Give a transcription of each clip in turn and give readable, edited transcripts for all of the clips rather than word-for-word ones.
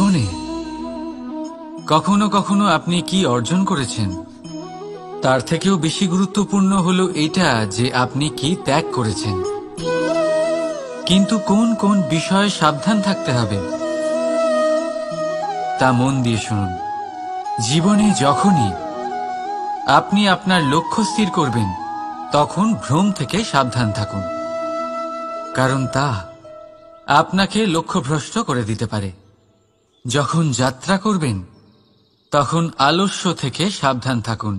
জীবনে কখনো কখনো আপনি কি অর্জন করেছেন তার থেকেও বেশি গুরুত্বপূর্ণ হলো এটা যে আপনি কি ত্যাগ করেছেন। কিন্তু কোন কোন বিষয়ে সাবধান থাকতে হবে তা মন দিয়ে শুনুন। জীবনে যখনই আপনি আপনার লক্ষ্য স্থির করবেন তখন ভ্রম থেকে সাবধান থাকুন, কারণ তা আপনাকে লক্ষ্যভ্রষ্ট করে দিতে পারে। যখন যাত্রা করবেন তখন আলস্য থেকে সাবধান থাকুন,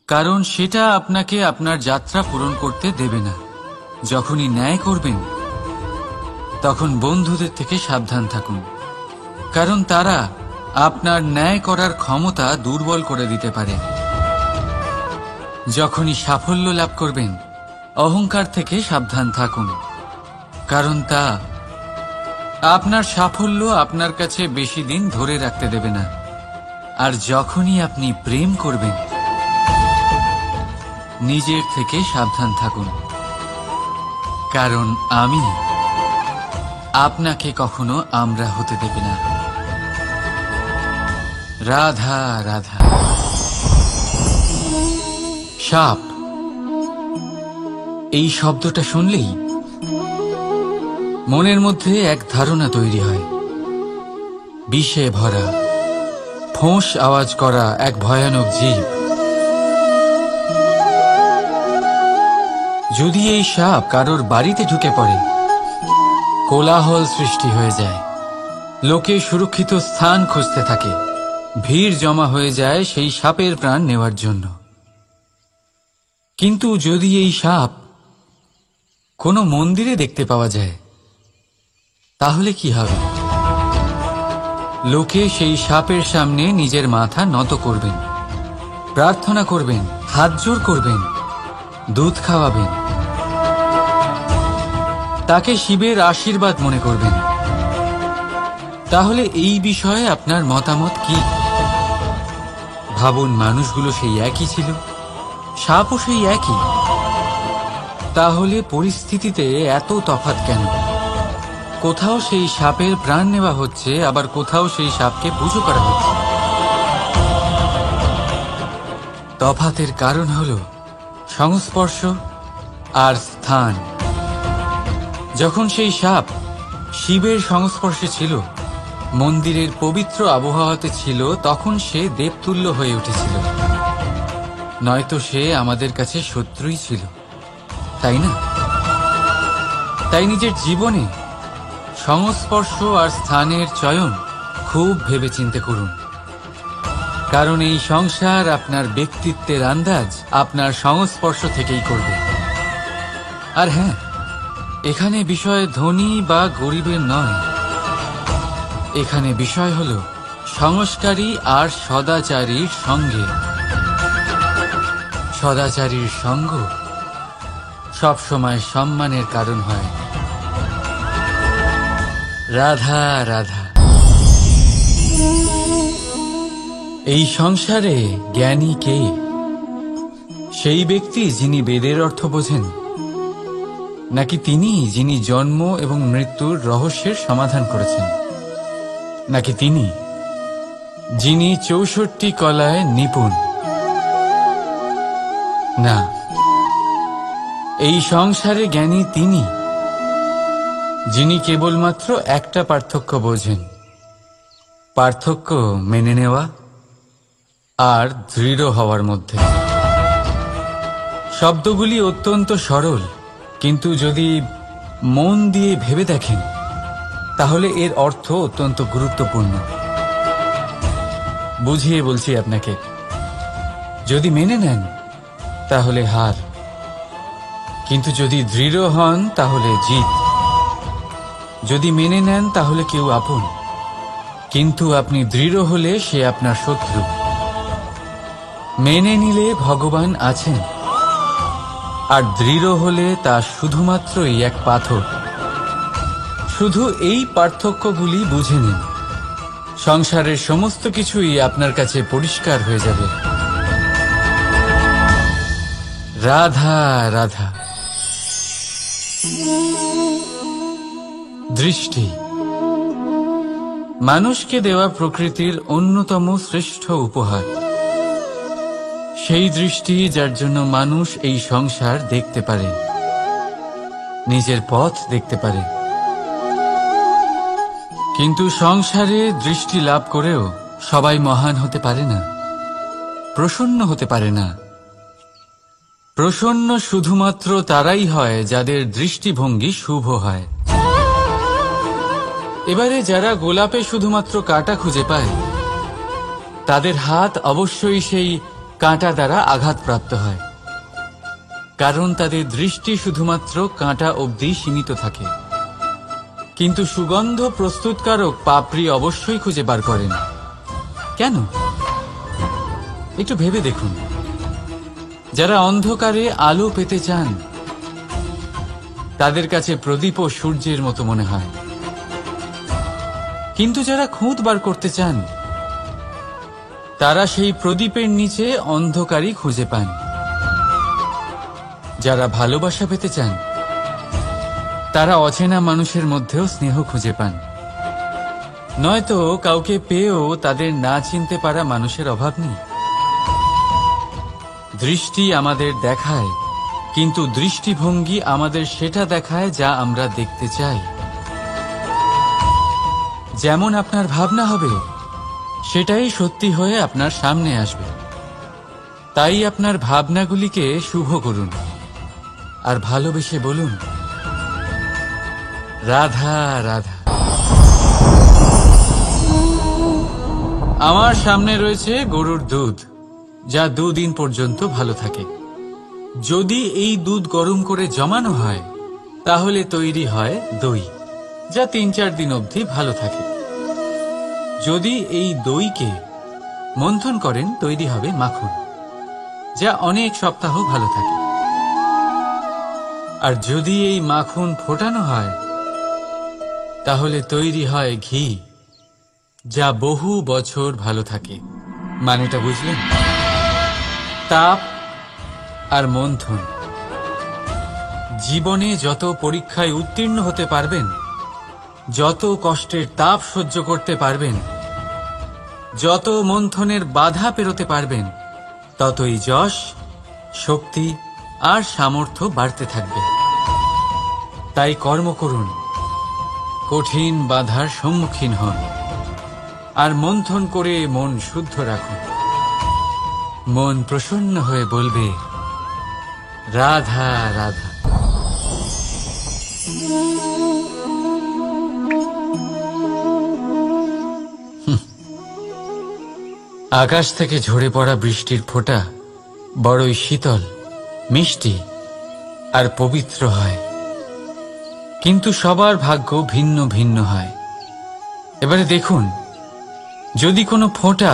কারণ সেটা আপনাকে আপনার যাত্রা পূরণ করতে দেবে না। যখনই ন্যায় করবেন তখন বন্ধুদের থেকে সাবধান থাকুন, কারণ তারা আপনার ন্যায় করার ক্ষমতা দুর্বল করে দিতে পারে। যখনই সাফল্য লাভ করবেন অহংকার থেকে সাবধান থাকুন, কারণ তা আপনার সাফল্য আপনার কাছে বেশি দিন ধরে রাখতে দেবে না। আর যখনই আপনি প্রেম করবেন নিজের থেকে সাবধান থাকুন, কারণ আমি আপনাকে কখনো আমরা হতে দেবে না। রাধা রাধা। সাপ, এই শব্দটা শুনলেই মনের মধ্যে এক ধারণা তৈরি হয়। বিষে ভরা, ফোঁস আওয়াজ করা এক ভয়ানক জীব। যদি এই সাপ কারোর বাড়িতে ঢুকে পড়ে কোলাহল সৃষ্টি হয়ে যায়, লোকে সুরক্ষিত স্থান খুঁজতে থাকে, ভিড় জমা হয়ে যায় সেই সাপের প্রাণ নেওয়ার জন্য। কিন্তু যদি এই সাপ কোনো মন্দিরে দেখতে পাওয়া যায় তাহলে কি হবে? লোকে সেই সাপের সামনে নিজের মাথা নত করবেন, প্রার্থনা করবেন, হাত জোড় করবেন, দুধ খাওয়াবেন, তাকে শিবের আশীর্বাদ মনে করবেন। তাহলে এই বিষয়ে আপনার মতামত কি? ভাবুন, মানুষগুলো সেই একই ছিল, সাপও সেই একই। তাহলে পরিস্থিতিতে এত তফাৎ কেন? কোথাও সেই সাপের প্রাণ নেওয়া হচ্ছে, আবার কোথাও সেই সাপকে পুজো করা হচ্ছে। তফাতের কারণ হল সংস্পর্শ আর স্থান। যখন সেই সাপ শিবের সংস্পর্শে ছিল, মন্দিরের পবিত্র আবহাওয়াতে ছিল, তখন সে দেবতুল্য হয়ে উঠেছিল। নয়তো সে আমাদের কাছে শত্রুই ছিল, তাই না? তাই নিজের জীবনে সংস্পর্শ আর স্থানের চয়ন খুব ভেবেচিন্তে করুন, কারণ এই সংসার আপনার ব্যক্তিত্বের আন্দাজ আপনার সংস্পর্শ থেকেই করবে। আর হ্যাঁ, এখানে বিষয় ধনী বা গরিবের নয়, এখানে বিষয় হল সংস্কারী আর সদাচারীর সঙ্গে। সদাচারীর সঙ্গ সবসময় সম্মানের কারণ হয়। রাধা রাধা। এই সংসারে জ্ঞানী কে? সেই ব্যক্তি যিনি বেদের অর্থ বোঝেন, নাকি তিনি যিনি জন্ম এবং মৃত্যুর রহস্যের সমাধান করেছেন, নাকি তিনি যিনি ৬৪ কলায় নিপুণ? না, এই সংসারে জ্ঞানী তিনি যিনি কেবলমাত্র একটা পার্থক্য বোঝেন, পার্থক্য মেনে নেওয়া আর দৃঢ় হওয়ার মধ্যে। শব্দগুলি অত্যন্ত সরল, কিন্তু যদি মন দিয়ে ভেবে দেখেন তাহলে এর অর্থ অত্যন্ত গুরুত্বপূর্ণ। বুঝিয়ে বলছি আপনাকে, যদি মেনে নেন তাহলে হার, কিন্তু যদি দৃঢ় হন তাহলে জিত। যদি মেনে নেন তাহলে কেউ আপন, কিন্তু আপনি দৃঢ় হলে সে আপনার শত্রু। মেনে নিলে ভগবান আছেন, আর দৃঢ় হলে তা শুধুমাত্রই এক পাথর। শুধু এই পার্থক্যগুলি বুঝে নিন, সংসারের সমস্ত কিছুই আপনার কাছে পরিষ্কার হয়ে যাবে। রাধা রাধা। দৃষ্টি, মানুষকে দেওয়া প্রকৃতির অন্যতম শ্রেষ্ঠ উপহার, সেই দৃষ্টি যার জন্য মানুষ এই সংসার দেখতে পারে, নিজের পথ দেখতে পারে। কিন্তু সংসারে দৃষ্টি লাভ করেও সবাই মহান হতে পারে না, প্রসন্ন হতে পারে না। প্রসন্ন শুধুমাত্র তারাই হয় যাদের দৃষ্টিভঙ্গি শুভ হয়। এবারে যারা গোলাপে শুধুমাত্র কাঁটা খুঁজে পায়, তাদের হাত অবশ্যই সেই কাঁটা দ্বারা আঘাতপ্রাপ্ত হয়, কারণ তাদের দৃষ্টি শুধুমাত্র কাঁটা অবধি সীমিত থাকে। কিন্তু সুগন্ধ প্রস্তুতকারক পাপড়ি অবশ্যই খুঁজে বার করেন। কেন? একটু ভেবে দেখুন। যারা অন্ধকারে আলো পেতে চান, তাদের কাছে প্রদীপ ও সূর্যের মতো মনে হয়। কিন্তু যারা খুঁত বার করতে চান, তারা সেই প্রদীপের নিচে অন্ধকারই খুঁজে পান। যারা ভালোবাসা পেতে চান, তারা অচেনা মানুষের মধ্যেও স্নেহ খুঁজে পান। নয়তো কাউকে পেয়েও তাদের না চিনতে পারা মানুষের অভাব নেই। দৃষ্টি আমাদের দেখায়, কিন্তু দৃষ্টিভঙ্গি আমাদের সেটা দেখায় যা আমরা দেখতে চাই। যেমন আপনার ভাবনা হবে, সেটাই সত্যি হয়ে আপনার সামনে আসবে। তাই আপনার ভাবনাগুলিকে শুভ করুন আর ভালোবেসে বলুন, রাধা রাধা। আমার সামনে রয়েছে গরুর দুধ, যা 2 দিন পর্যন্ত ভালো থাকে। যদি এই দুধ গরম করে জমানো হয়, তাহলে তৈরি হয় দই, যা 3-4 দিন অবধি ভালো থাকে। যদি এই দইকে মন্থন করেন, তৈরি হবে মাখন, যা অনেক সপ্তাহ ভালো থাকে। আর যদি এই মাখন ফোটানো হয়, তাহলে তৈরি হয় ঘি, যা বহু বছর ভালো থাকে। মানেটা বুঝলেন? তাপ আর মন্থন। জীবনে যত পরীক্ষায় উত্তীর্ণ হতে পারবেন, যত কষ্টের তাপ সহ্য করতে পারবেন, যত মন্থনের বাধা পেরোতে পারবেন, ততই যশ, শক্তি আর সামর্থ্য বাড়তে থাকবে। তাই কর্ম করুন, কঠিন বাধার সম্মুখীন হন, আর মন্থন করে মন শুদ্ধ রাখুন। মন প্রসন্ন হয়ে বলবে, রাধা রাধা। আকাশ থেকে ঝরে পড়া বৃষ্টির ফোঁটা বড়ই শীতল, মিষ্টি আর পবিত্র হয়। কিন্তু সবার ভাগ্য ভিন্ন ভিন্ন হয়। এবারে দেখুন, যদি কোনো ফোঁটা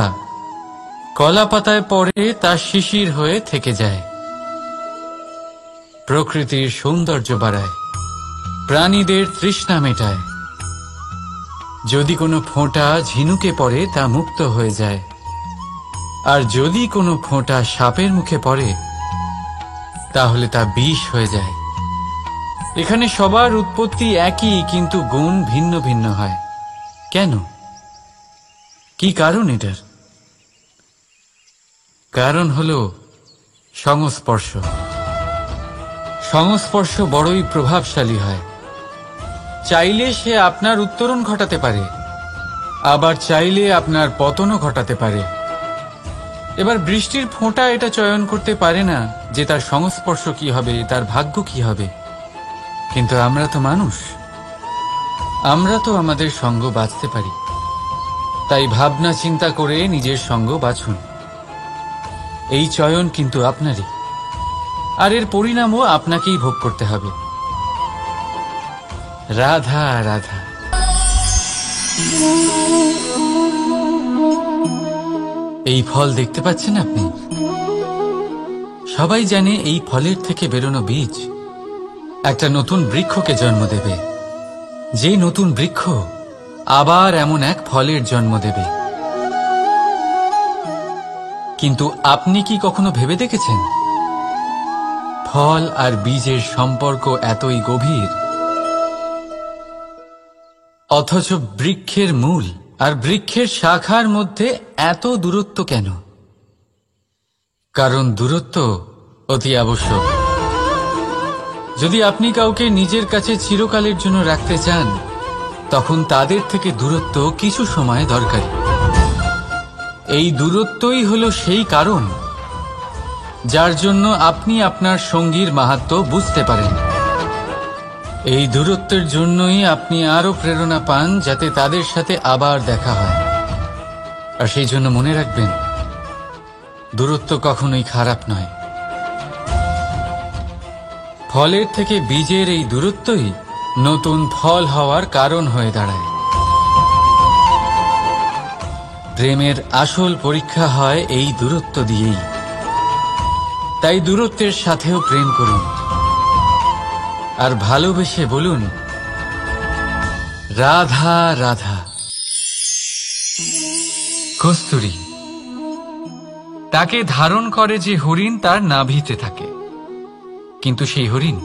কলা পাতায় পড়ে, তা শিশির হয়ে থেকে যায়। প্রকৃতির সৌন্দর্য বাড়ায়, প্রাণীদের তৃষ্ণা মেটায়। যদি কোনো ফোঁটা ঝিনুকে পড়ে, তা মুক্ত হয়ে যায়। আর যদি কোনো ফোঁটা সাপের মুখে পড়ে, তাহলে তা বিষ হয়ে যায়। এখানে সবার উৎপত্তি একই, কিন্তু গুণ ভিন্ন ভিন্ন হয়। কেন? কি কারণ এটার? কারণ হলো সংস্পর্শ। সংস্পর্শ বড়ই প্রভাবশালী হয়। চাইলে সে আপনার উত্তরণ ঘটাতে পারে, আবার চাইলে আপনার পতনও ঘটাতে পারে। এবার বৃষ্টির ফোঁটা এটা চয়ন করতে পারে না যে তার সংস্পর্শ কি হবে, তার ভাগ্য কি হবে। কিন্তু আমরা তো মানুষ, আমরা তো আমাদের সঙ্গ বাঁচতে পারি। তাই ভাবনা চিন্তা করে নিজের সঙ্গ বাছুন। এই চয়ন কিন্তু আপনারই, আর এর পরিণামও আপনাকেই ভোগ করতে হবে। রাধা রাধা। এই ফল দেখতে পাচ্ছেন আপনি? সবাই জানে এই ফলের থেকে বেরোনো বীজ একটা নতুন বৃক্ষকে জন্ম দেবে, যে নতুন বৃক্ষ আবার এমন এক ফলের জন্ম দেবে। কিন্তু আপনি কি কখনো ভেবে দেখেছেন, ফল আর বীজের সম্পর্ক এতই গভীর, অথচ বৃক্ষের মূল আর বৃক্ষের শাখার মধ্যে এত দূরত্ব কেন? কারণ দূরত্ব অতি আবশ্যক। যদি আপনি কাউকে নিজের কাছে চিরকালের জন্য রাখতে চান, তখন তাদের থেকে দূরত্ব কিছু সময় দরকারি। এই দূরত্বই হলো সেই কারণ যার জন্য আপনি আপনার সঙ্গীর মাহাত্ম্য বুঝতে পারেন। এই দূরত্বের জন্যই আপনি আরো প্রেরণা পান যাতে তাদের সাথে আবার দেখা হয়। আর সেই জন্য মনে রাখবেন, দূরত্ব কখনোই খারাপ নয়। ফলের থেকে বীজের এই দূরত্বই নতুন ফল হওয়ার কারণ হয়ে দাঁড়ায়। প্রেমের আসল পরীক্ষা হয় এই দূরত্ব দিয়েই। তাই দূরত্বের সাথেও প্রেম করুন, আর ভালোবেসে বলুন, রাধা রাধা। কস্তুরী তাকে ধারণ করে যে হরিণ তার নাভিতে থাকে, কিন্তু সেই হরিণ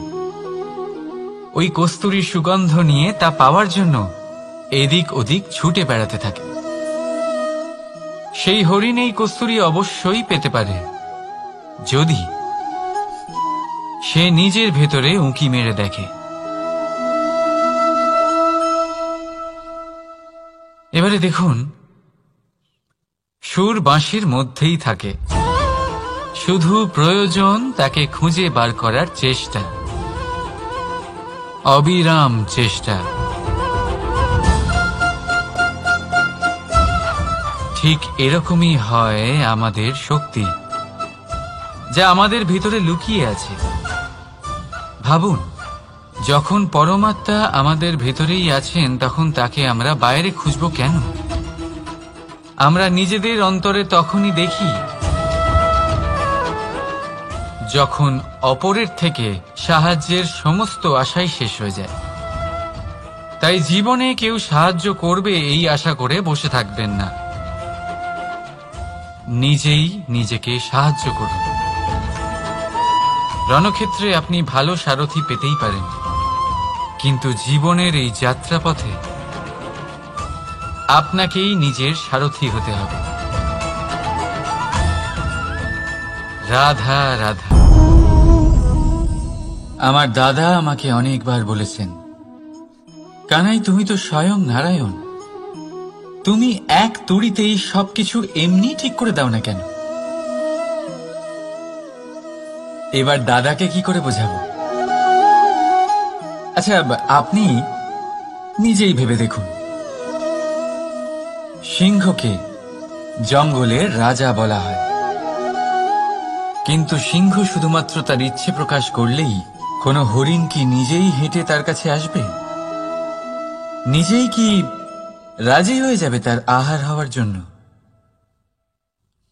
ওই কস্তুরীর সুগন্ধ নিয়ে তা পাওয়ার জন্য এদিক ওদিক ছুটে বেড়াতে থাকে। সেই হরিণ এই কস্তুরী অবশ্যই পেতে পারে যদি সে নিজের ভেতরে উঁকি মেরে দেখে। এবারে দেখুন, সুর বাঁশির মধ্যেই থাকে, শুধু প্রয়োজন তাকে খুঁজে বার করার চেষ্টা, অবিরাম চেষ্টা। ঠিক এরকমই হয় আমাদের শক্তি, যা আমাদের ভিতরে লুকিয়ে আছে। ভাবুন, যখন পরমাত্মা আমাদের ভেতরেই আছেন, তখন তাকে আমরা বাইরে খুঁজব কেন? আমরা নিজেদের অন্তরে তখনই দেখি যখন অপরের থেকে সাহায্যের সমস্ত আশাই শেষ হয়ে যায়। তাই জীবনে কেউ সাহায্য করবে এই আশা করে বসে থাকবেন না, নিজেই নিজেকে সাহায্য করুন। রণক্ষেত্রে আপনি ভালো সারথি পেতেই পারেন, কিন্তু জীবনের এই যাত্রাপথে আপনাকেই নিজের সারথি হতে হবে। রাধা রাধা। আমার দাদা আমাকে অনেকবার বলেছেন, কানাই, তুমি তো স্বয়ং নারায়ণ, তুমি এক তুড়িতেই সবকিছু এমনি ঠিক করে দাও না কেন? এবার দাদাকে কি করে বোঝাবো? আচ্ছা, আপনি নিজেই ভেবে দেখুন, সিংহকে জঙ্গলের রাজা বলা হয়, কিন্তু সিংহ শুধুমাত্র তার ইচ্ছে প্রকাশ করলেই কোনো হরিণ কি নিজেই হেঁটে তার কাছে আসবে? নিজেই কি রাজি হয়ে যাবে তার আহার হওয়ার জন্য?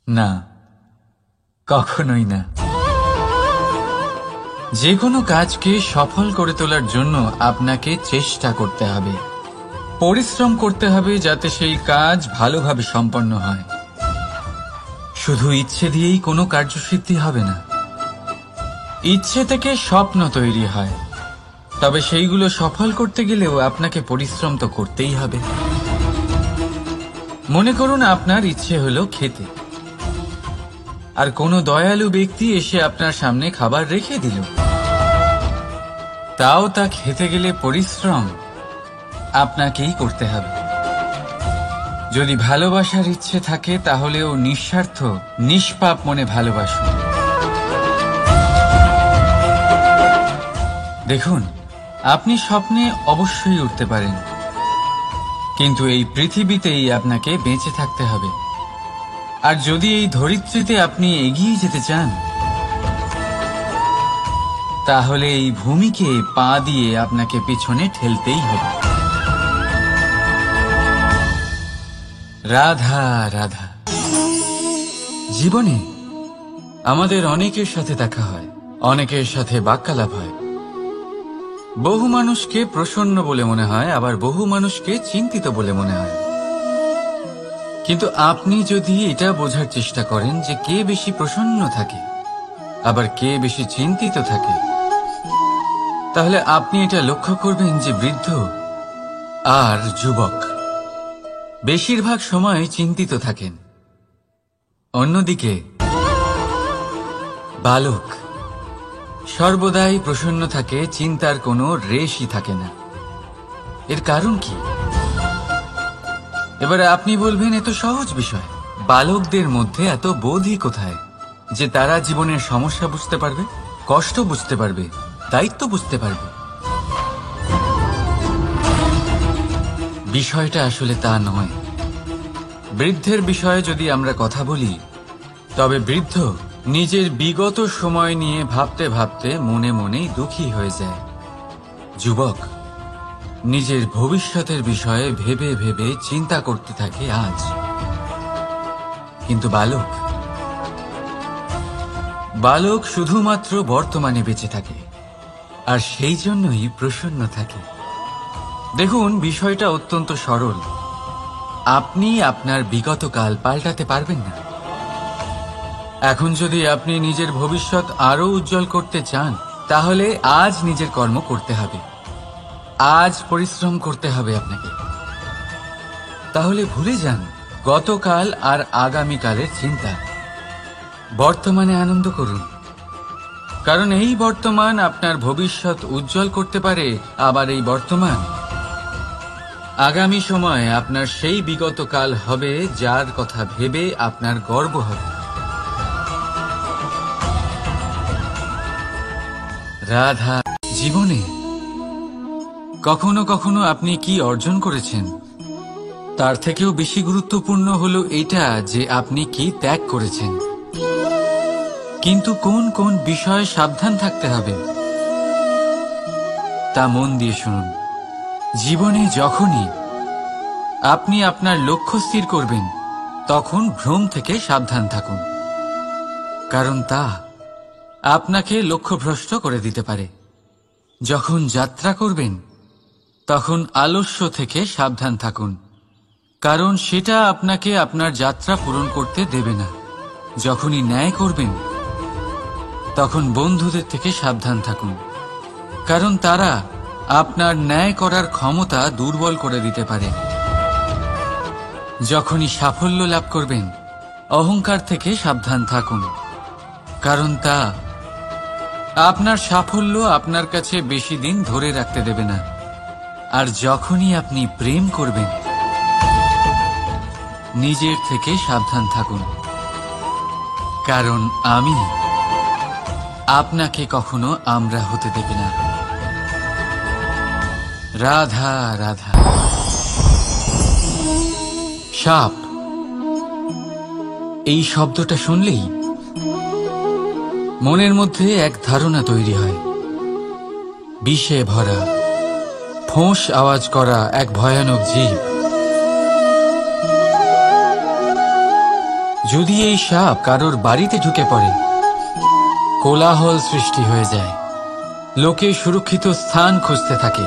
না, কখনোই না। যে কোনো কাজকে সফল করে তোলার জন্য আপনাকে চেষ্টা করতে হবে, পরিশ্রম করতে হবে, যাতে সেই কাজ ভালোভাবে সম্পন্ন হয়। শুধু ইচ্ছে দিয়েই কোনো কার্যসিদ্ধি হবে না। ইচ্ছে থেকে স্বপ্ন তৈরি হয়, তবে সেইগুলো সফল করতে গেলেও আপনাকে পরিশ্রম তো করতেই হবে। মনে করুন আপনার ইচ্ছে হলো খেতে, আর কোনো দয়ালু ব্যক্তি এসে আপনার সামনে খাবার রেখে দিল। তাও তা খেতে গেলে পরিশ্রম আপনাকেই করতে হবে। যদি ভালোবাসার ইচ্ছে থাকে, তাহলেও নিঃস্বার্থ নিষ্পাপ মনে ভালোবাসুন। দেখুন, আপনি স্বপ্নে অবশ্যই উঠতে পারেন, কিন্তু এই পৃথিবীতেই আপনাকে বেঁচে থাকতে হবে। আর যদি এই ধরিত্রীতে আপনি এগিয়ে যেতে চান, তাহলে এই ভূমিকে পা দিয়ে আপনাকে পিছনে ঠেলতেই হবে। রাধা রাধা। জীবনে আমাদের অনেকের সাথে দেখা হয়, অনেকের সাথে বাক্যালাপ হয়। বহু মানুষকে প্রসন্ন বলে মনে হয়, আবার বহু মানুষকে চিন্তিত বলে মনে হয়। কিন্তু আপনি যদি এটা বোঝার চেষ্টা করেন যে কে বেশি প্রসন্ন থাকে আবার কে বেশি চিন্তিত থাকে, তাহলে আপনি এটা লক্ষ্য করবেন যে বৃদ্ধ আর যুবক বেশিরভাগ সময় চিন্তিত থাকেন। অন্যদিকে বালক সর্বদাই প্রসন্ন থাকে, চিন্তার কোনো রেশই থাকে না। এর কারণ কি? এবারে আপনি বলবেন, এ তো সহজ বিষয়। বালকদের মধ্যে এত বোধই কোথায় যে তারা জীবনের সমস্যা বুঝতে পারবে, কষ্ট বুঝতে পারবে, দায়িত্ব বুঝতে পারবে? বিষয়টা আসলে তা নয়। বৃদ্ধের বিষয়ে যদি আমরা কথা বলি, তবে বৃদ্ধ নিজের বিগত সময় নিয়ে ভাবতে ভাবতে মনে মনেই দুঃখী হয়ে যায়। যুবক নিজের ভবিষ্যতের বিষয়ে ভেবে ভেবে চিন্তা করতে থাকে আজ। কিন্তু বালক শুধুমাত্র বর্তমানে বেঁচে থাকে, আর সেই জন্যই প্রসন্ন থাকে। দেখুন, বিষয়টা অত্যন্ত সরল। আপনি আপনার বিগত কাল পাল্টাতে পারবেন না। এখন যদি আপনি নিজের ভবিষ্যৎ আরো উজ্জ্বল করতে চান, তাহলে আজ নিজের কর্ম করতে হবে, আজ পরিশ্রম করতে হবে আপনাকে। তাহলে ভুলে যান গতকাল আর আগামীকালের চিন্তা। বর্তমানে আনন্দ করুন, কারণ এই বর্তমান আপনার ভবিষ্যৎ উজ্জ্বল করতে পারে। আবার এই বর্তমান আগামী সময়ে আপনার সেই বিগত কাল হবে, যার কথা ভেবে আপনার গর্ব হবে। রাধা, জীবনে কখনো কখনো আপনি কি অর্জন করেছেন, তার থেকেও বেশি গুরুত্বপূর্ণ হলো এটা যে আপনি কি ত্যাগ করেছেন। কিন্তু কোন কোন বিষয়ে সাবধান থাকতে হবে তা মন দিয়ে শুনুন। জীবনে যখনই আপনি আপনার লক্ষ্য স্থির করবেন, তখন ভ্রম থেকে সাবধান থাকুন, কারণ তা আপনাকে লক্ষ্যভ্রষ্ট করে দিতে পারে। যখন যাত্রা করবেন, তখন আলস্য থেকে সাবধান থাকুন, কারণ সেটা আপনাকে আপনার যাত্রা পূরণ করতে দেবে না। যখনই ন্যায় করবেন, তখন বন্ধুদের থেকে সাবধান থাকুন, কারণ তারা আপনার ন্যায় করার ক্ষমতা দুর্বল করে দিতে পারে। যখনই সাফল্য লাভ করবেন, অহংকার থেকে সাবধান থাকুন, কারণ তা আপনার সাফল্য আপনার কাছে বেশি দিন ধরে রাখতে দেবে না। আর যখনই আপনি প্রেম করবেন, নিজের থেকে সাবধান থাকুন, কারণ আমি আপনাকে কখনো আমরা হতে দেবে না। রাধা রাধা। সাপ, এই শব্দটা শুনলেই মনের মধ্যে এক ধারণা তৈরি হয়। বিষে ভরা, ফোঁস আওয়াজ করা এক ভয়ানক জীব। যদি এই সাপ কারোর বাড়িতে ঢুকে পড়ে, কোলাহল সৃষ্টি হয়ে যায়। লোকে সুরক্ষিত স্থান খুঁজতে থাকে,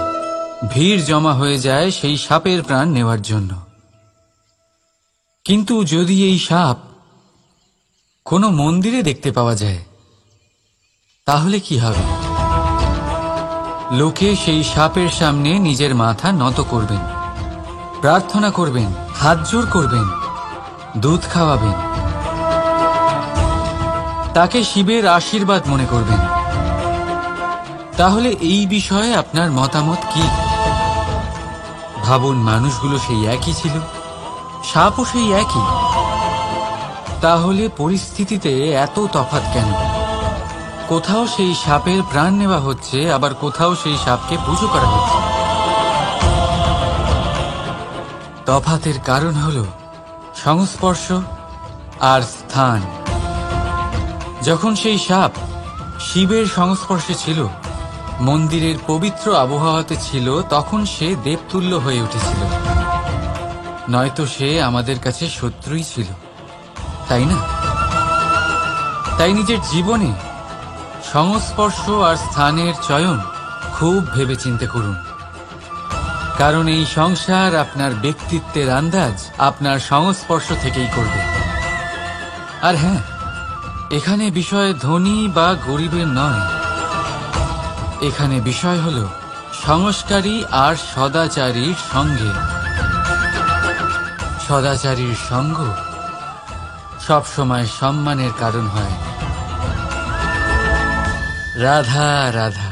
ভিড় জমা হয়ে যায় সেই সাপের প্রাণ নেওয়ার জন্য। কিন্তু যদি এই সাপ কোনো মন্দিরে দেখতে পাওয়া যায়, তাহলে কি হবে? লোকে সেই সাপের সামনে নিজের মাথা নত করবেন, প্রার্থনা করবেন, হাত জোড় করবেন, দুধ খাওয়াবেন, তাকে শিবের আশীর্বাদ মনে করবেন। তাহলে এই বিষয়ে আপনার মতামত কি? ভাবুন, মানুষগুলো সেই একই ছিল, সাপও সেই একই। তাহলে পরিস্থিতিতে এত তফাৎ কেন? কোথাও সেই সাপের প্রাণ নেওয়া হচ্ছে, আবার কোথাও সেই সাপকে পুজো করা হচ্ছে। তফাতের কারণ হল সংস্পর্শ আর স্থান। যখন সেই সাপ শিবের সংস্পর্শে ছিল, মন্দিরের পবিত্র আবহাওয়াতে ছিল, তখন সে দেবতুল্য হয়ে উঠেছিল। নয়তো সে আমাদের কাছে শত্রুই ছিল, তাই না? তাই নিজের জীবনে সংস্পর্শ আর স্থানের চয়ন খুব ভেবেচিন্তে করুন, কারণ এই সংসার আপনার ব্যক্তিত্বের আন্দাজ আপনার সংস্পর্শ থেকেই করবে। আর হ্যাঁ, এখানে বিষয় ধনী বা গরিবের নয়, এখানে বিষয় হল সংস্কারী আর সদাচারীর সঙ্গে। সদাচারীর সঙ্গ সবসময় সম্মানের কারণ হয়। রাধা রাধা।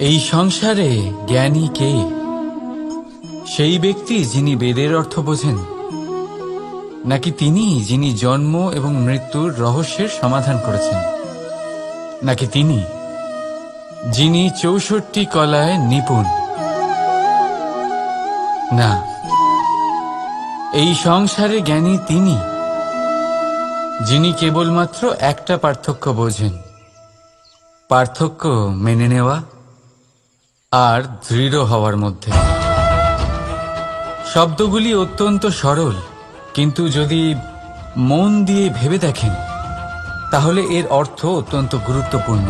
এই সংসারে জ্ঞানী কে? সেই ব্যক্তি যিনি বেদের অর্থ বোঝেন, নাকি তিনি যিনি জন্ম এবং মৃত্যুর রহস্যের সমাধান করেছেন, নাকি তিনি যিনি ৬৪ কলায় নিপুণ? না, এই সংসারে জ্ঞানী তিনি যিনি কেবলমাত্র একটা পার্থক্য বোঝেন, পার্থক্য মেনে নেওয়া আর দৃঢ় হওয়ার মধ্যে। শব্দগুলি অত্যন্ত সরল, কিন্তু যদি মন দিয়ে ভেবে দেখেন তাহলে এর অর্থ অত্যন্ত গুরুত্বপূর্ণ।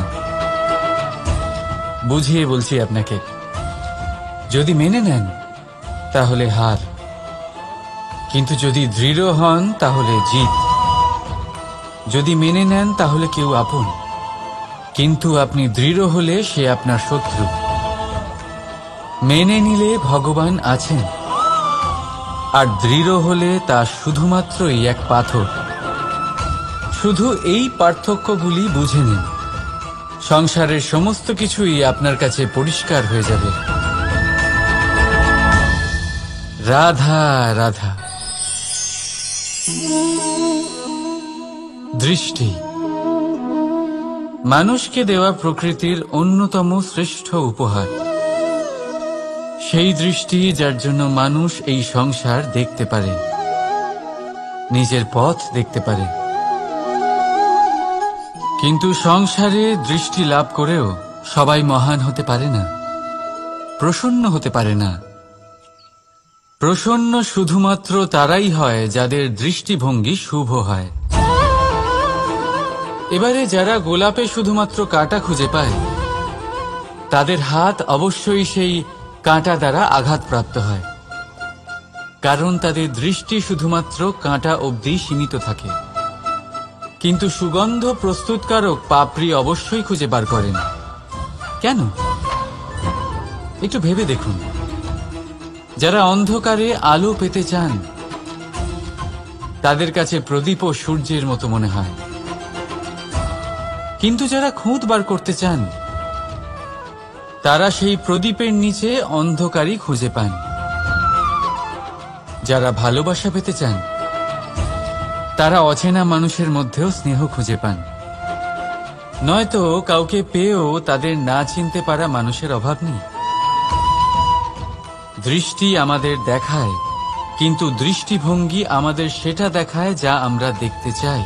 বুঝিয়ে বলছি আপনাকে, যদি মেনে নেন তাহলে হার, কিন্তু যদি দৃঢ় হন তাহলে জিত। যদি মেনে নেন তাহলে কেউ আপন, কিন্তু আপনি দৃঢ় হলে সে আপনার শত্রু। মেনে নিলে ভগবান আছেন, আর দৃঢ় হলে তা শুধুমাত্রই এক পাথর। শুধু এই পার্থক্যগুলি বুঝে নিন, সংসারের সমস্ত কিছুই আপনার কাছে পরিষ্কার হয়ে যাবে। রাধা রাধা। দৃষ্টি মানুষকে দেওয়া প্রকৃতির অন্যতম শ্রেষ্ঠ উপহার। সেই দৃষ্টি যার জন্য মানুষ এই সংসার দেখতে পারে, নিজের পথ দেখতে পারে। কিন্তু সংসারে দৃষ্টি লাভ করেও সবাই মহান হতে পারে না, প্রসন্ন হতে পারে না। প্রসন্ন শুধুমাত্র তারাই হয় যাদের দৃষ্টিভঙ্গি শুভ হয়। এবারে যারা গোলাপে শুধুমাত্র কাঁটা খুঁজে পায়, তাদের হাত অবশ্যই সেই কাঁটা দ্বারা আঘাতপ্রাপ্ত হয়, কারণ তাদের দৃষ্টি শুধুমাত্র কাঁটা অবধি সীমিত থাকে। কিন্তু সুগন্ধ প্রস্তুতকারক পাপড়ি অবশ্যই খুঁজে বার করেন। কেন? একটু ভেবে দেখুন। যারা অন্ধকারে আলো পেতে চান, তাদের কাছে প্রদীপও সূর্যের মতো মনে হয়। কিন্তু যারা খুঁত বার করতে চান, তারা সেই প্রদীপের নিচে অন্ধকারই খুঁজে পান। যারা ভালোবাসা পেতে চান, তারা অচেনা মানুষের মধ্যেও স্নেহ খুঁজে পান। নয়তো কাউকে পেয়েও তাদের না চিনতে পারা মানুষের অভাব নেই। দৃষ্টি আমাদের দেখায়, কিন্তু দৃষ্টিভঙ্গি আমাদের সেটা দেখায় যা আমরা দেখতে চাই।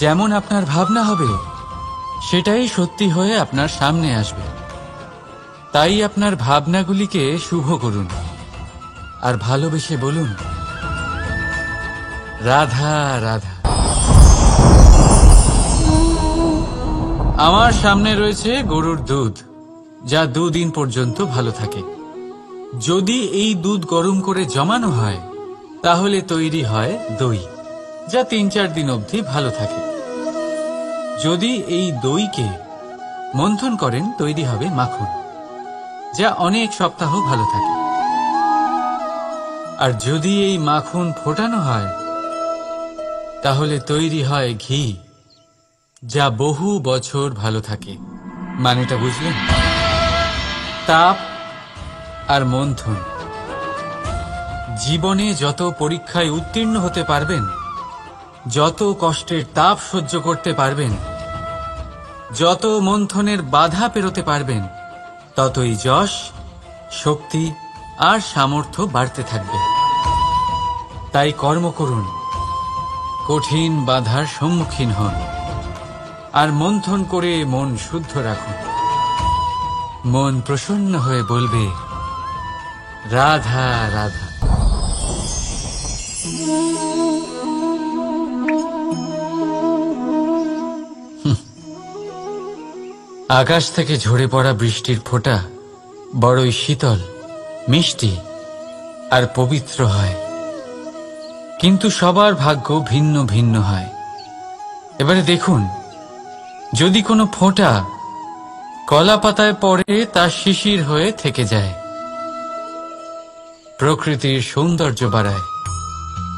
যেমন আপনার ভাবনা হবে, সেটাই সত্যি হয়ে আপনার সামনে আসবে। তাই আপনার ভাবনাগুলিকে শুভ করুন আর ভালোবেসে বলুন, রাধা রাধা। আমার সামনে রয়েছে গরুর দুধ, যা 2 দিন পর্যন্ত ভালো থাকে। যদি এই দুধ গরম করে জমানো হয়, তাহলে তৈরি হয় দই, যা 3-4 দিন অবধি ভালো থাকে। যদি এই দইকে মন্থন করেন, তৈরি হবে মাখন, যা অনেক সপ্তাহ ভালো থাকে। আর যদি এই মাখন ফোটানো হয়, তাহলে তৈরি হয় ঘি, যা বহু বছর ভালো থাকে। মানেটা বুঝলেন? তাপ আর মন্থন। জীবনে যত পরীক্ষায় উত্তীর্ণ হতে পারবেন, যত কষ্টের তাপ সহ্য করতে পারবেন, যত মন্থনের বাধা পেরোতে পারবেন, ততই যশ, শক্তি আর সামর্থ্য বাড়তে থাকবে। তাই কর্ম করুন, কঠিন বাধার সম্মুখীন হন, আর মন্থন করে মন শুদ্ধ রাখুন। মন প্রসন্ন হয়ে বলবে, রাধা রাধা। আকাশ থেকে ঝরে পড়া বৃষ্টির ফোঁটা বড়ই শীতল, মিষ্টি আর পবিত্র হয়, কিন্তু সবার ভাগ্য ভিন্ন ভিন্ন হয়। এবারে দেখুন, যদি কোনো ফোঁটা কলা পাতায় পড়ে তা শিশির হয়ে থেকে যায়, প্রকৃতির সৌন্দর্য বাড়ায়,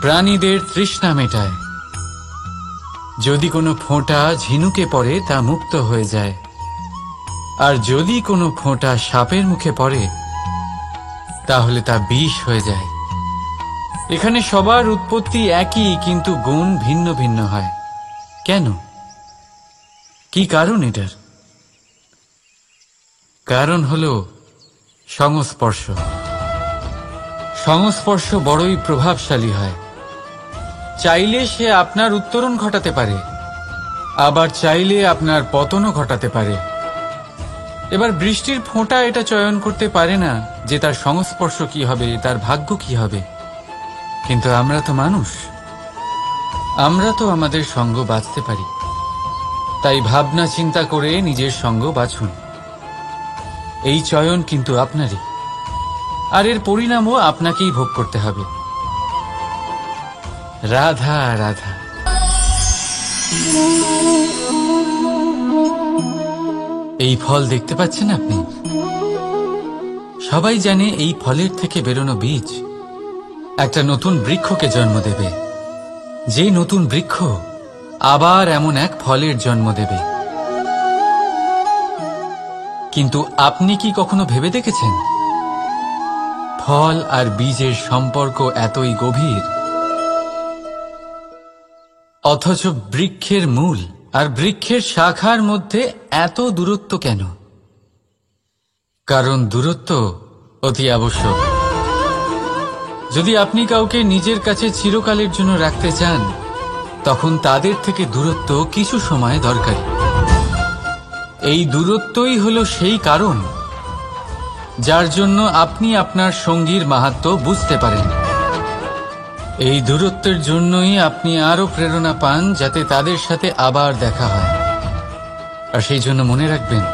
প্রাণীদের তৃষ্ণা মেটায়। যদি কোনো ফোঁটা ঝিনুকে পড়ে তা মুক্ত হয়ে যায়, আর যদি কোনো ফোঁটা সাপের মুখে পড়ে তাহলে তা বিষ হয়ে যায়। এখানে সবার উৎপত্তি একই, কিন্তু গুণ ভিন্ন ভিন্ন হয়। কেন? কি কারণ এটার? কারণ হলো সংস্পর্শ। সংস্পর্শ বড়ই প্রভাবশালী হয়। চাইলে সে আপনার উত্তরণ ঘটাতে পারে, আবার চাইলে আপনার পতনও ঘটাতে পারে। এবার বৃষ্টির ফোঁটা এটা চয়ন করতে পারে না যে তার সংস্পর্শ কি হবে, তার ভাগ্য কি হবে। কিন্তু আমরা তো মানুষ, আমরা তো আমাদের সঙ্গ বাছতে পারি। তাই ভাবনা চিন্তা করে নিজের সঙ্গ বাছুন। এই চয়ন কিন্তু আপনারই, আর এর পরিণামও আপনাকেই ভোগ করতে হবে। রাধা রাধা। এই ফল দেখতে পাচ্ছেন আপনি? সবাই জানে এই ফলের থেকে বেরোনো বীজ একটা নতুন বৃক্ষকে জন্ম দেবে, যে নতুন বৃক্ষ আবার এমন এক ফলের জন্ম দেবে। কিন্তু আপনি কি কখনো ভেবে দেখেছেন ফল আর বীজের সম্পর্ক এতই গভীর, অথচ বৃক্ষের মূল আর বৃক্ষের শাখার মধ্যে এত দূরত্ব কেন? কারণ দূরত্ব অতি আবশ্যক। যদি আপনি কাউকে নিজের কাছে চিরকালের জন্য রাখতে চান, তখন তাদের থেকে দূরত্ব কিছু সময় দরকারি। এই দূরত্বই হলো সেই কারণ যার জন্য আপনি আপনার সঙ্গীর মাহাত্ম্য বুঝতে পারেন। এই দূরত্বের জন্যই আপনি আরো প্রেরণা পান যাতে তাদের সাথে আবার দেখা হয়। আর সেই জন্য মনে রাখবেন,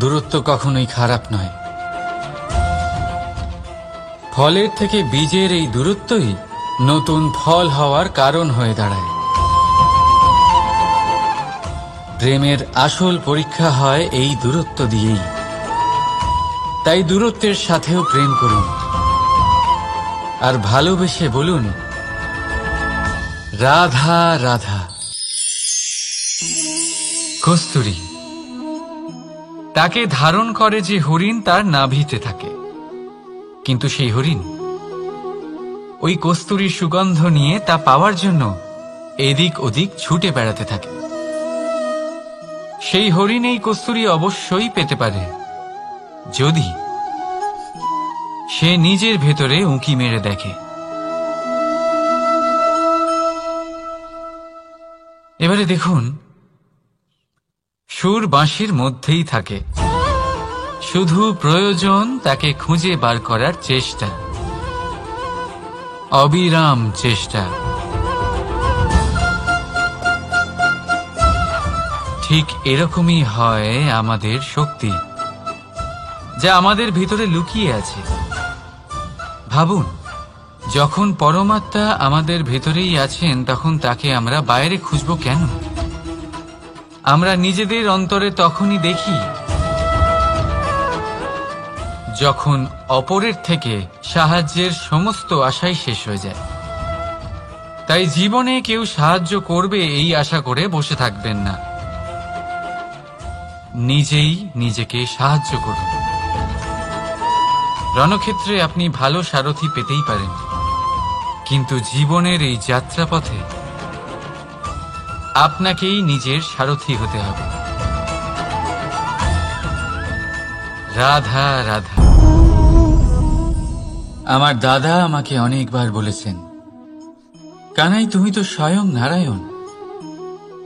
দূরত্ব কখনোই খারাপ নয়। ফলের থেকে বীজের এই দূরত্বই নতুন ফল হওয়ার কারণ হয়ে দাঁড়ায়। প্রেমের আসল পরীক্ষা হয় এই দূরত্ব দিয়েই। তাই দূরত্বের সাথেও প্রেম করুন, আর ভালোবেসে বলুন রাধা রাধা। কস্তুরী তাকে ধারণ করে যে হরিণ তার নাভিতে থাকে, কিন্তু সেই হরিণ ওই কস্তুরীর সুগন্ধ নিয়ে তা পাওয়ার জন্য এদিক ওদিক ছুটে বেড়াতে থাকে। সেই হরিণ এই কস্তুরী অবশ্যই পেতে পারে যদি সে নিজের ভেতরে উঁকি মেরে দেখে। এবারে দেখুন, সুর বাঁশির মধ্যেই থাকে, শুধু প্রয়োজন তাকে খুঁজে বার করার চেষ্টা, অবিরাম চেষ্টা। ঠিক এরকমই হয় আমাদের শক্তি, যা আমাদের ভিতরে লুকিয়ে আছে। ভাবুন, যখন পরমাত্মা আমাদের ভেতরেই আছেন, তখন তাকে আমরা বাইরে খুঁজব কেন? আমরা নিজেদের অন্তরে তখনই দেখি যখন অপরের থেকে সাহায্যের সমস্ত আশাই শেষ হয়ে যায়। তাই জীবনে কেউ সাহায্য করবে এই আশা করে বসে থাকবেন না, নিজেই নিজেকে সাহায্য করুন। রণক্ষেত্রে আপনি ভালো সারথি পেতেই পারেন, কিন্তু জীবনের এই যাত্রাপথে আপনাকেই নিজের সারথি হতে হবে। রাধা রাধা। আমার দাদা আমাকে অনেকবার বলেছেন, কানাই তুমি তো স্বয়ং নারায়ণ,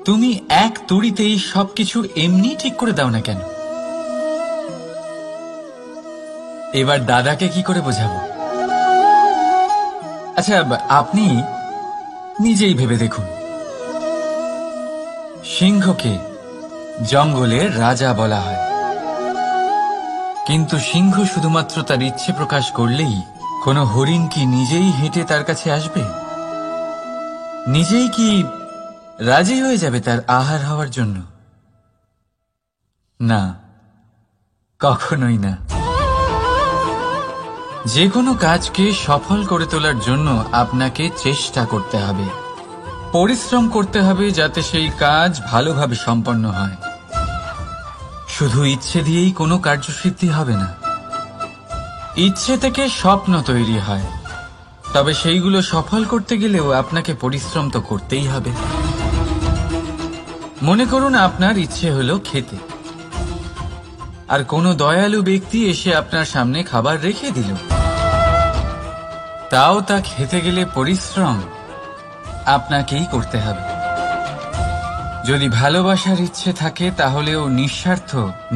তুমি এক তুড়িতেই সবকিছু এমনি ঠিক করে দাও না কেন? এবার দাদাকে কি করে বোঝাবো? আচ্ছা, আপনি নিজেই ভেবে দেখুন, সিংহকে জঙ্গলের রাজা বলা হয়, কিন্তু সিংহ শুধুমাত্র তার ইচ্ছে প্রকাশ করলেই কোনো হরিণ কি নিজেই হেঁটে তার কাছে আসবে? নিজেই কি রাজি হয়ে যাবে তার আহার হওয়ার জন্য? না, কখনোই না। যে কোনো কাজকে সফল করে তোলার জন্য আপনাকে চেষ্টা করতে হবে, পরিশ্রম করতে হবে যাতে সেই কাজ ভালোভাবে সম্পন্ন হয়। শুধু ইচ্ছে দিয়েই কোনো কার্যসিদ্ধি হবে না। ইচ্ছে থেকে স্বপ্ন তৈরি হয়, তবে সেইগুলো সফল করতে গেলেও আপনাকে পরিশ্রম তো করতেই হবে। মনে করুন আপনার ইচ্ছে হলো খেতে, আর কোনো দয়ালু ব্যক্তি এসে আপনার সামনে খাবার রেখে দিল। তাও তা খেতে গেলে পরিশ্রম আপনাকেই করতে হবে। যদি ভালোবাসার ইচ্ছে থাকে তাহলেও নিঃস্বার্থ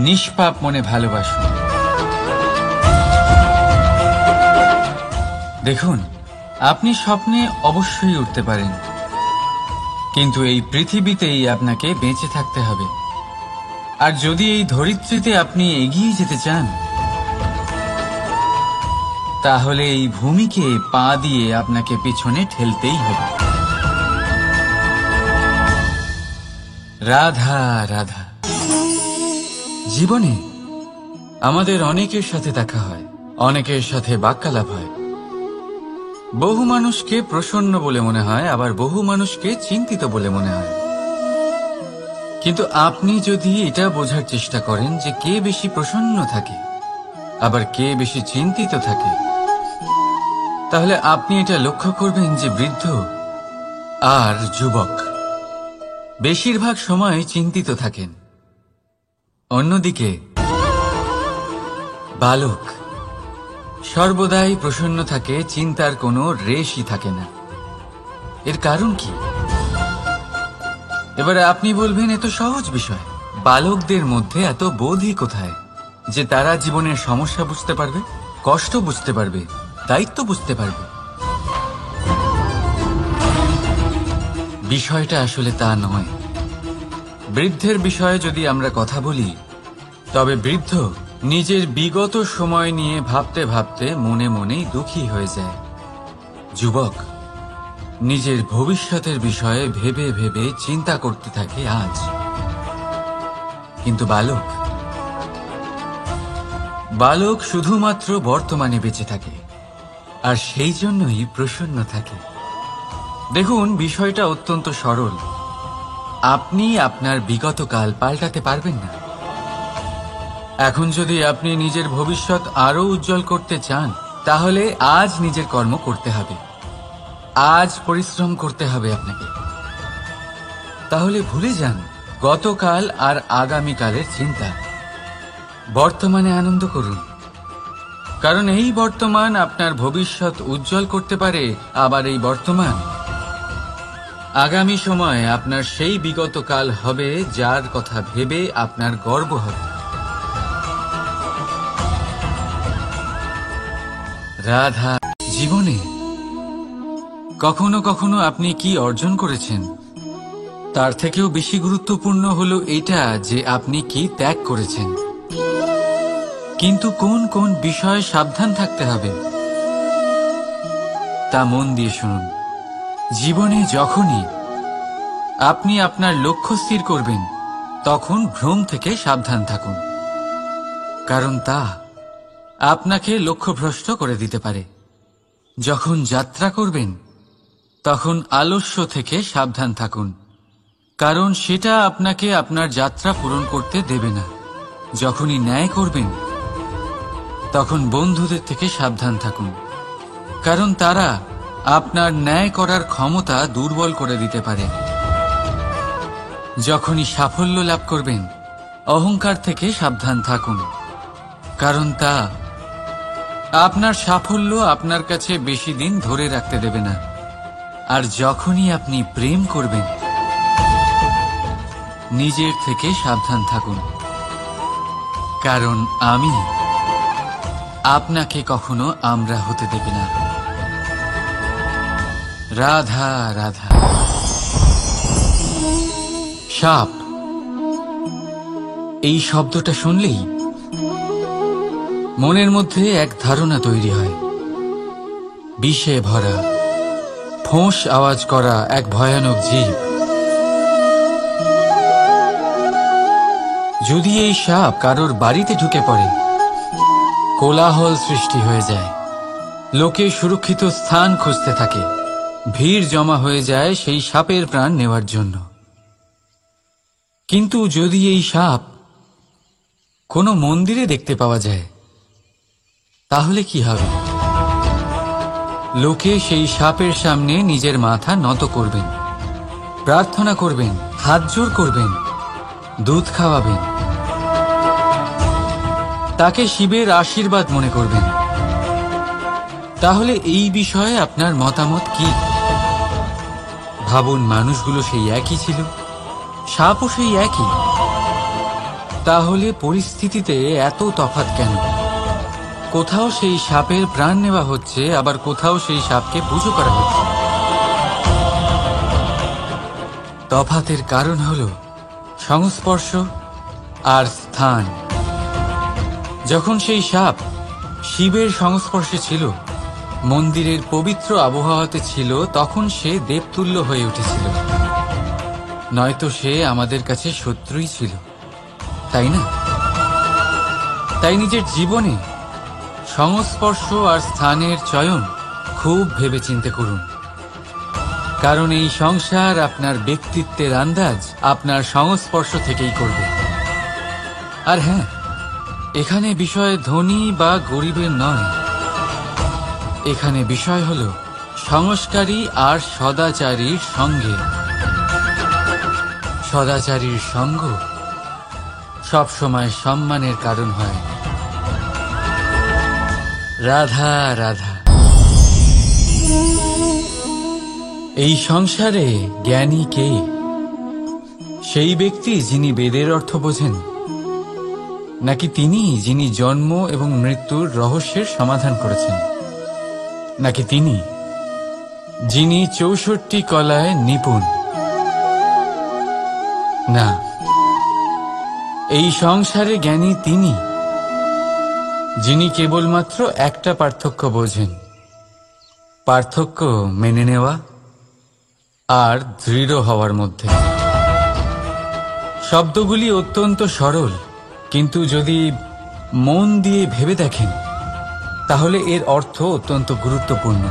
নিষ্পাপ মনে ভালোবাসুন। দেখুন, আপনি স্বপ্নে অবশ্যই উঠতে পারেন, কিন্তু এই পৃথিবীতেই আপনাকে বেঁচে থাকতে হবে। আর যদি এই ধরিত্রীতে আপনি এগিয়ে যেতে চান, তাহলে এই ভূমিকে পা দিয়ে আপনাকে পিছনে ঠেলতেই হবে। রাধা রাধা। জীবনে আমাদের অনেকের সাথে দেখা হয়, অনেকের সাথে বাক্যালাপ হয়। বহু মানুষকে প্রসন্ন বলে মনে হয়, আবার বহু মানুষকে চিন্তিত বলে মনে হয়। কিন্তু আপনি যদি এটা বোঝার চেষ্টা করেন যে কে বেশি প্রসন্ন থাকে আবার কে বেশি চিন্তিত থাকে, তাহলে আপনি এটা লক্ষ্য করবেন যে বৃদ্ধ আর যুবক বেশিরভাগ সময় চিন্তিত থাকেন, অন্যদিকে বালক সর্বদাই প্রসন্ন থাকে, চিন্তার কোনো রেশই থাকে না। এর কারণ কি? এবারে আপনি বলবেন, এত সহজ বিষয়। বালকদের মধ্যে এত বোধই কোথায় যে তারা জীবনের সমস্যা বুঝতে পারবে, কষ্ট বুঝতে পারবে, দায়িত্ব বুঝতে পারবে? বিষয়টা আসলে তা নয়। বৃদ্ধের বিষয়ে যদি আমরা কথা বলি, তবে বৃদ্ধ নিজের বিগত সময় নিয়ে ভাবতে ভাবতে মনে মনেই দুঃখী হয়ে যায়। যুবক নিজের ভবিষ্যতের বিষয়ে ভেবে ভেবে চিন্তা করতে থাকে আজ। কিন্তু বালক শুধুমাত্র বর্তমানে বেঁচে থাকে, আর সেই জন্যই প্রসন্ন থাকে। দেখুন, বিষয়টা অত্যন্ত সরল। আপনি আপনার বিগত কাল পাল্টাতে পারবেন না। এখন যদি আপনি নিজের ভবিষ্যৎ আরো উজ্জ্বল করতে চান, তাহলে আজ নিজের কর্ম করতে হবে, আজ পরিশ্রম করতে হবে আপনাকে। তাহলে ভুলে যান গতকাল আর আগামীকালের চিন্তা, বর্তমানে আনন্দ করুন। কারণ এই বর্তমান আপনার ভবিষ্যৎ উজ্জ্বল করতে পারে, আবার এই বর্তমান আগামী সময়ে আপনার সেই বিগত কাল হবে যার কথা ভেবে আপনার গর্ব হবে। রাধা। জীবনে কখনো কখনো আপনি কি অর্জন করেছেন, তার থেকেও বেশি গুরুত্বপূর্ণ হলো এটা যে আপনি কি ত্যাগ করেছেন। কিন্তু কোন কোন বিষয়ে সাবধান থাকতে হবে তা মন দিয়ে শুনুন। জীবনে যখনই আপনি আপনার লক্ষ্য স্থির করবেন, তখন ভ্রম থেকে সাবধান থাকুন, কারণ তা আপনাকে লক্ষ্যভ্রষ্ট করে দিতে পারে। যখন যাত্রা করবেন, তখন আলস্য থেকে সাবধান থাকুন, কারণ সেটা আপনাকে আপনার যাত্রা পূরণ করতে দেবে না। যখনই ন্যায় করবেন, তখন বন্ধুদের থেকে সাবধান থাকুন, কারণ তারা আপনার ন্যায় করার ক্ষমতা দুর্বল করে দিতে পারে। যখনই সাফল্য লাভ করবেন, অহংকার থেকে সাবধান থাকুন, কারণ তা আপনার সাফল্য আপনার কাছে বেশি দিন ধরে রাখতে দেবে না। আর যখনই আপনি প্রেম করবেন, নিজের থেকে সাবধান থাকুন, কারণ আমি আপনাকে কখনো আমরা হতে দেবে না। রাধা রাধা। সাপ, এই শব্দটা শুনলেই মনের মধ্যে এক ধারণা তৈরি হয়। বিষে ভরা, ফোঁস আওয়াজ করা এক ভয়ানক জীব। যদি এই সাপ কারোর বাড়িতে ঢুকে পড়ে, কোলাহল সৃষ্টি হয়ে যায়। লোকে সুরক্ষিত স্থান খুঁজতে থাকে, ভিড় জমা হয়ে যায় সেই সাপের প্রাণ নেওয়ার জন্য। কিন্তু যদি এই সাপ কোনো মন্দিরে দেখতে পাওয়া যায়, তাহলে কি হবে? লোকে সেই সাপের সামনে নিজের মাথা নত করবেন, প্রার্থনা করবেন, হাত জোড় করবেন, দুধ খাওয়াবেন, তাকে শিবের আশীর্বাদ মনে করবেন। তাহলে এই বিষয়ে আপনার মতামত কি? ভাবুন, মানুষগুলো সেই একই ছিল, সাপও সেই একই। তাহলে পরিস্থিতিতে এত তফাৎ কেন? কোথাও সেই সাপের প্রাণ নেওয়া হচ্ছে, আবার কোথাও সেই সাপকে পুজো করা হচ্ছে। তফাতের কারণ হল সংস্পর্শ আর স্থান। যখন সেই সাপ শিবের সংস্পর্শে ছিল, মন্দিরের পবিত্র আবহাওয়াতে ছিল, তখন সে দেবতুল্য হয়ে উঠেছিল। নয়তো সে আমাদের কাছে শত্রুই ছিল, তাই না? তাই নিজের জীবনে সংস্পর্শ আর স্থানের চয়ন খুব ভেবেচিন্তে করুন, কারণ এই সংসার আপনার ব্যক্তিত্বের আন্দাজ আপনার সংস্পর্শ থেকেই করবে। আর হ্যাঁ, এখানে বিষয় ধনী বা গরিবের নয়, এখানে বিষয় হল সংস্কারী আর সদাচারীর সঙ্গে। সদাচারীর সঙ্গ সবসময় সম্মানের কারণ হয়। রাধা রাধা। এই সংসারে জ্ঞানী কে? সেই ব্যক্তি যিনি বেদের অর্থ বোঝেন, নাকি তিনি যিনি জন্ম এবং মৃত্যুর রহস্যের সমাধান করেছেন, নাকি তিনি যিনি ৬৪ কলায় নিপুণ? না, এই সংসারে জ্ঞানী তিনি যিনি কেবলমাত্র একটা পার্থক্য বোঝেন, পার্থক্য মেনে নেওয়া আর দৃঢ় হওয়ার মধ্যে। শব্দগুলি অত্যন্ত সরল, কিন্তু যদি মন দিয়ে ভেবে দেখেন, তাহলে এর অর্থ অত্যন্ত গুরুত্বপূর্ণ।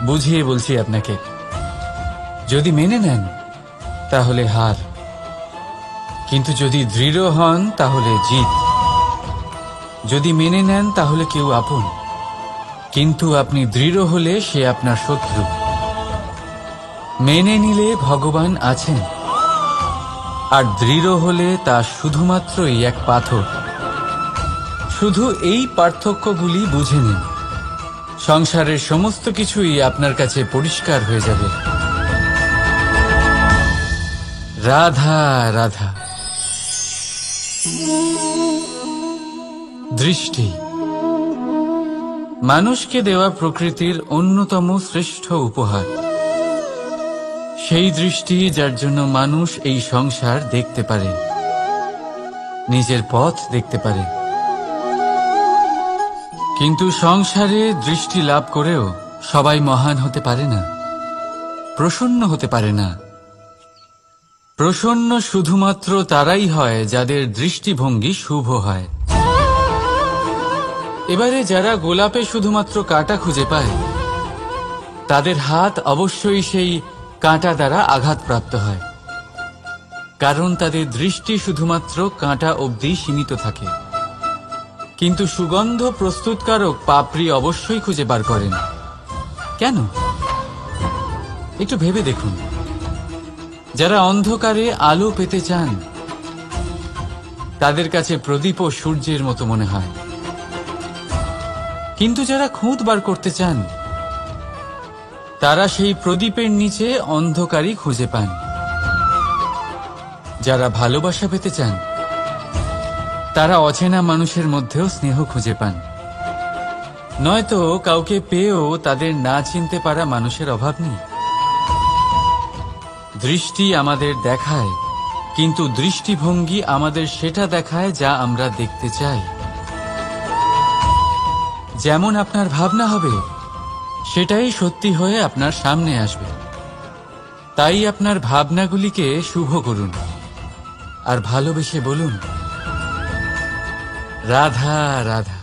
বুঝিয়ে বলছি আপনাকে, যদি মেনে নেন তাহলে হার, কিন্তু যদি দৃঢ় হন তাহলে জিত। যদি মেনে নেন তাহলে কেউ আপন, কিন্তু আপনি দৃঢ় হলে সে আপনার শত্রু। মেনে নিলে ভগবান আছেন, আর দৃঢ় হলে তা শুধুমাত্রই এক পাথর। শুধু এই পার্থক্যগুলি বুঝে নিন, সংসারের সমস্ত কিছুই আপনার কাছে পরিষ্কার হয়ে যাবে। রাধা রাধা। দৃষ্টি মানুষকে দেওয়া প্রকৃতির অন্যতম শ্রেষ্ঠ উপহার। সেই দৃষ্টি যার জন্য মানুষ এই সংসার দেখতে পারে, নিজের পথ দেখতে পারে। কিন্তু সংসারে দৃষ্টি লাভ করেও সবাই মহান হতে পারে না, প্রসন্ন হতে পারে না। প্রসন্ন শুধুমাত্র তারাই হয় যাদের দৃষ্টিভঙ্গি শুভ হয়। এবারে যারা গোলাপে শুধুমাত্র কাঁটা খুঁজে পায়, তাদের হাত অবশ্যই সেই কাঁটা দ্বারা আঘাতপ্রাপ্ত হয়, কারণ তাদের দৃষ্টি শুধুমাত্র কাঁটা অবধি সীমিত থাকে। কিন্তু সুগন্ধ প্রস্তুতকারক পাপড়ি অবশ্যই খুঁজে বার করেন। কেন? একটু ভেবে দেখুন। যারা অন্ধকারে আলো পেতে চান, তাদের কাছে প্রদীপ ও সূর্যের মতো মনে হয়। কিন্তু যারা খুঁত বার করতে চান, তারা সেই প্রদীপের নিচে অন্ধকারই খুঁজে পান। যারা ভালোবাসা পেতে চান, তারা অচেনা মানুষের মধ্যেও স্নেহ খুঁজে পান। নয়তো কাউকে পেয়েও তাদের না চিনতে পারা মানুষের অভাব নেই। দৃষ্টি আমাদের দেখায়, কিন্তু দৃষ্টিভঙ্গি আমাদের সেটা দেখায় যা আমরা দেখতে চাই। যেমন আপনার ভাবনা হবে, সেটাই সত্যি হয়ে আপনার সামনে আসবে। তাই আপনার ভাবনাগুলিকে শুভ করুন আর ভালোবেসে বলুন, রাধা রাধা।